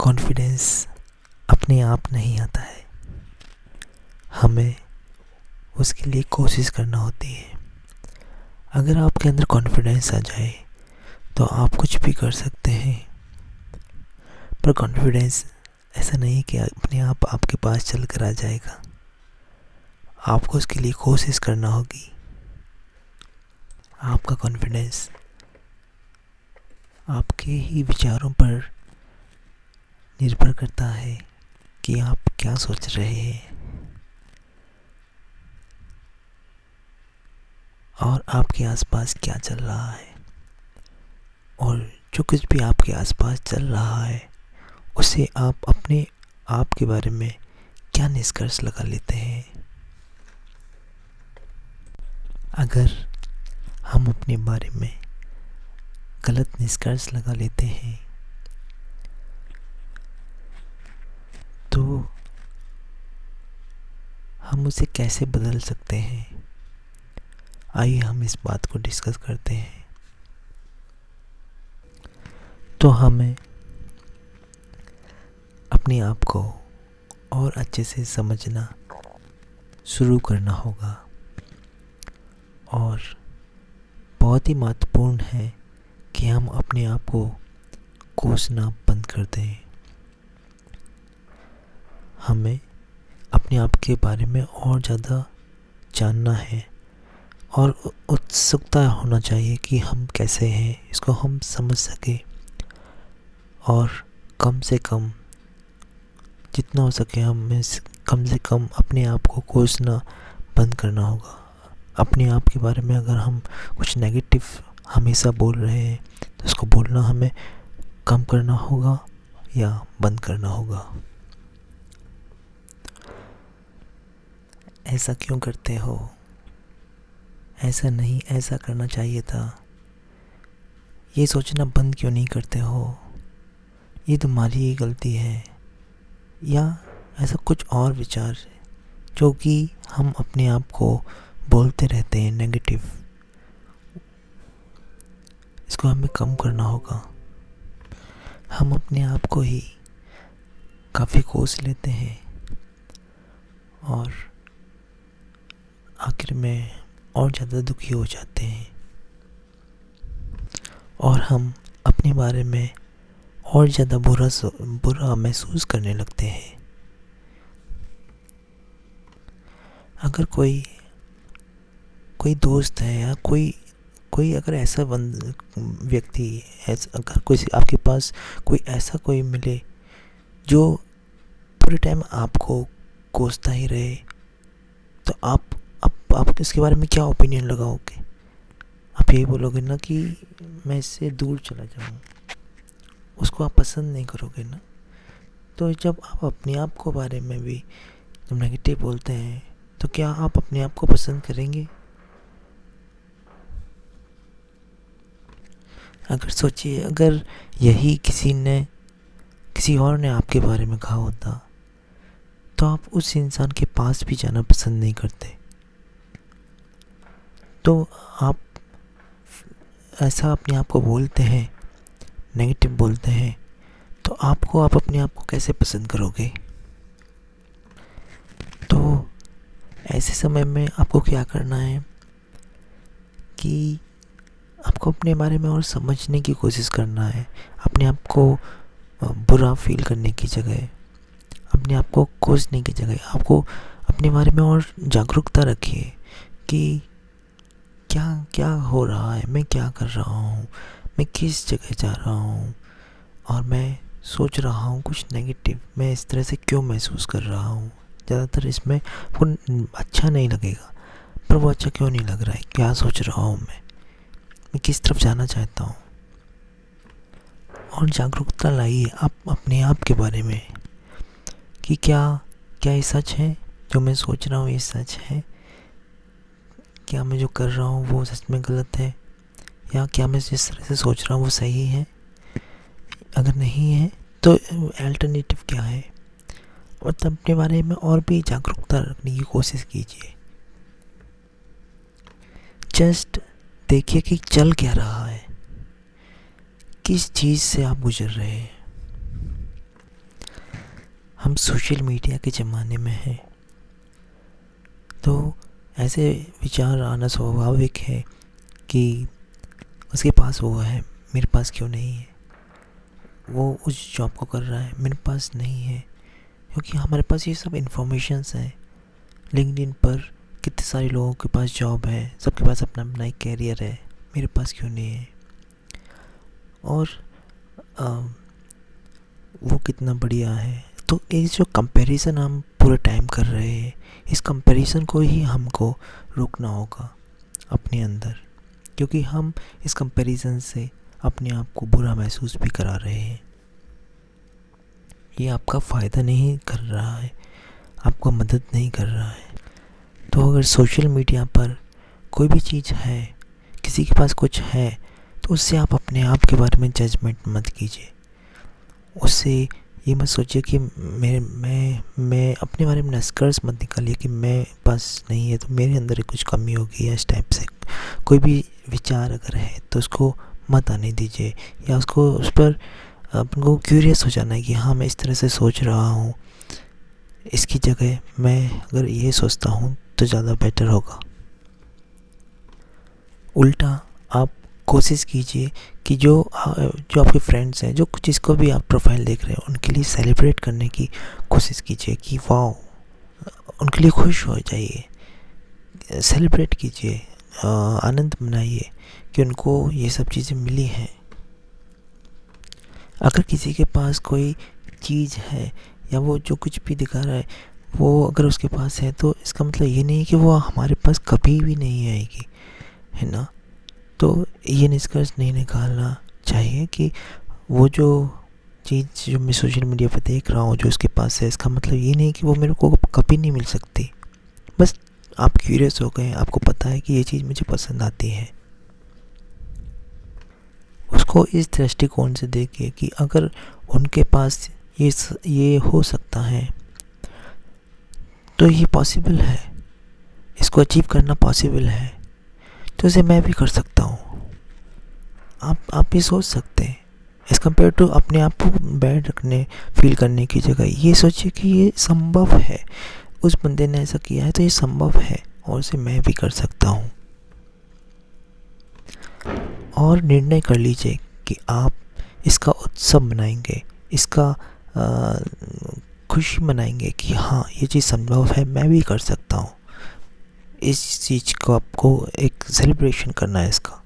Confidence अपने आप नहीं आता है, हमें उसके लिए कोशिश करना होती है। अगर आपके अंदर कॉन्फिडेंस आ जाए तो आप कुछ भी कर सकते हैं। पर कॉन्फिडेंस ऐसा नहीं कि अपने आप आपके पास चल कर आ जाएगा, आपको उसके लिए कोशिश करना होगी। आपका कॉन्फिडेंस आपके ही विचारों पर निर्भर करता है कि आप क्या सोच रहे हैं और आपके आसपास क्या चल रहा है। और जो कुछ भी आपके आसपास चल रहा है उससे आप अपने आप के बारे में क्या निष्कर्ष लगा लेते हैं। अगर हम अपने बारे में गलत निष्कर्ष लगा लेते हैं तो हम उसे कैसे बदल सकते हैं, आइए हम इस बात को डिस्कस करते हैं। तो हमें अपने आप को और अच्छे से समझना शुरू करना होगा और बहुत ही महत्वपूर्ण है कि हम अपने आप को कोसना बंद कर दें। हमें अपने आप के बारे में और ज़्यादा जानना है और उत्सुकता होना चाहिए कि हम कैसे हैं, इसको हम समझ सकें। और कम से कम जितना हो सके हमें कम से कम अपने आप को कोसना बंद करना होगा। अपने आप के बारे में अगर हम कुछ नेगेटिव हमेशा बोल रहे हैं तो उसको बोलना हमें कम करना होगा या बंद करना होगा। ऐसा क्यों करते हो, ऐसा नहीं, ऐसा करना चाहिए था, ये सोचना बंद क्यों नहीं करते हो, ये तुम्हारी ही गलती है, या ऐसा कुछ और विचार जो कि हम अपने आप को बोलते रहते हैं नेगेटिव, इसको हमें कम करना होगा। हम अपने आप को ही काफ़ी कोस लेते हैं और आखिर में और ज़्यादा दुखी हो जाते हैं और हम अपने बारे में और ज़्यादा बुरा महसूस करने लगते हैं। अगर कोई दोस्त है या कोई अगर ऐसा व्यक्ति अगर कोई आपके पास कोई ऐसा कोई मिले जो पूरे टाइम आपको कोसता ही रहे, तो आप इसके बारे में क्या ओपिनियन लगाओगे? आप यही बोलोगे ना कि मैं इससे दूर चला जाऊँ, उसको आप पसंद नहीं करोगे ना। तो जब आप अपने आप को बारे में भी जब नेगेटिव बोलते हैं तो क्या आप अपने आप को पसंद करेंगे? अगर सोचिए, अगर यही किसी और ने आपके बारे में कहा होता तो आप उस इंसान के पास भी जाना पसंद नहीं करते। तो आप ऐसा अपने आप को बोलते हैं, नेगेटिव बोलते हैं, तो आप अपने आप को कैसे पसंद करोगे? तो ऐसे समय में आपको क्या करना है कि आपको अपने बारे में और समझने की कोशिश करना है। अपने आप को बुरा फील करने की जगह, अपने आप को कोसने की जगह, आपको अपने बारे में और जागरूकता रखिए कि क्या क्या हो रहा है, मैं क्या कर रहा हूँ, मैं किस जगह जा रहा हूँ और मैं सोच रहा हूँ कुछ नेगेटिव, मैं इस तरह से क्यों महसूस कर रहा हूँ। ज़्यादातर इसमें वो अच्छा नहीं लगेगा, पर वो अच्छा क्यों नहीं लग रहा है, क्या सोच रहा हूँ मैं किस तरफ जाना चाहता हूँ। और जागरूकता लाइए आप अपने आप के बारे में कि क्या ये सच है, जो मैं सोच रहा हूँ ये सच है, क्या मैं जो कर रहा हूँ वो सच में गलत है, या क्या मैं जिस तरह से सोच रहा हूँ वो सही है। अगर नहीं है तो अल्टरनेटिव क्या है, और तब अपने बारे में और भी जागरूकता रखने की कोशिश कीजिए। जस्ट देखिए कि चल क्या रहा है, किस चीज़ से आप गुजर रहे हैं। हम सोशल मीडिया के ज़माने में हैं, तो ऐसे विचार आना स्वाभाविक है कि उसके पास वो है, मेरे पास क्यों नहीं है। वो उस जॉब को कर रहा है, मेरे पास नहीं है। क्योंकि हमारे पास ये सब इन्फॉर्मेशंस हैं। लिंक्डइन पर कितने सारे लोगों के पास जॉब है, सबके पास अपना अपना एक कैरियर है, मेरे पास क्यों नहीं है। और वो कितना बढ़िया है। तो ये जो कंपैरिजन हम पूरे टाइम कर रहे हैं, इस कंपैरिजन को ही हमको रोकना होगा अपने अंदर, क्योंकि हम इस कंपैरिजन से अपने आप को बुरा महसूस भी करा रहे हैं। ये आपका फ़ायदा नहीं कर रहा है, आपको मदद नहीं कर रहा है। तो अगर सोशल मीडिया पर कोई भी चीज़ है, किसी के पास कुछ है, तो उससे आप अपने आप के बारे में जजमेंट मत कीजिए। उससे ये मत सोचिए कि मैं अपने बारे में निष्कर्ष मत निकालिए कि मेरे पास नहीं है तो मेरे अंदर कुछ कमी होगी, या इस टाइप से कोई भी विचार अगर है तो उसको मत आने दीजिए, या उसको उस पर आपको क्यूरियस हो जाना है कि हाँ मैं इस तरह से सोच रहा हूँ, इसकी जगह मैं अगर ये सोचता हूँ तो ज़्यादा बेटर होगा। उल्टा आप कोशिश कीजिए कि जो आपके फ्रेंड्स हैं, जो जिसको भी आप प्रोफाइल देख रहे हैं, उनके लिए सेलिब्रेट करने की कोशिश कीजिए कि वाओ, उनके लिए खुश हो जाइए, सेलिब्रेट कीजिए, आनंद मनाइए कि उनको ये सब चीज़ें मिली हैं। अगर किसी के पास कोई चीज़ है या वो जो कुछ भी दिखा रहा है वो अगर उसके पास है, तो इसका मतलब ये नहीं है कि वो हमारे पास कभी भी नहीं आएगी, है ना। तो ये निष्कर्ष नहीं निकालना चाहिए कि वो जो चीज़ जो मैं सोशल मीडिया पर देख रहा हूँ जो उसके पास है, इसका मतलब ये नहीं कि वो मेरे को कभी नहीं मिल सकती। बस आप क्यूरियस हो गए, आपको पता है कि ये चीज़ मुझे पसंद आती है। उसको इस दृष्टिकोण से देखिए कि अगर उनके पास ये हो सकता है तो ये पॉसिबल है, इसको अचीव करना पॉसिबल है, तो इसे मैं भी कर सकता हूँ। आप ये सोच सकते हैं एज़ कम्पेयर टू अपने आप को बैड रखने फील करने की जगह ये सोचिए कि ये संभव है, उस बंदे ने ऐसा किया है तो ये संभव है और इसे मैं भी कर सकता हूँ। और निर्णय कर लीजिए कि आप इसका उत्सव मनाएंगे, इसका खुशी मनाएंगे कि हाँ ये चीज़ संभव है, मैं भी कर सकता हूँ। इस चीज़ को आपको एक सेलिब्रेशन करना है इसका।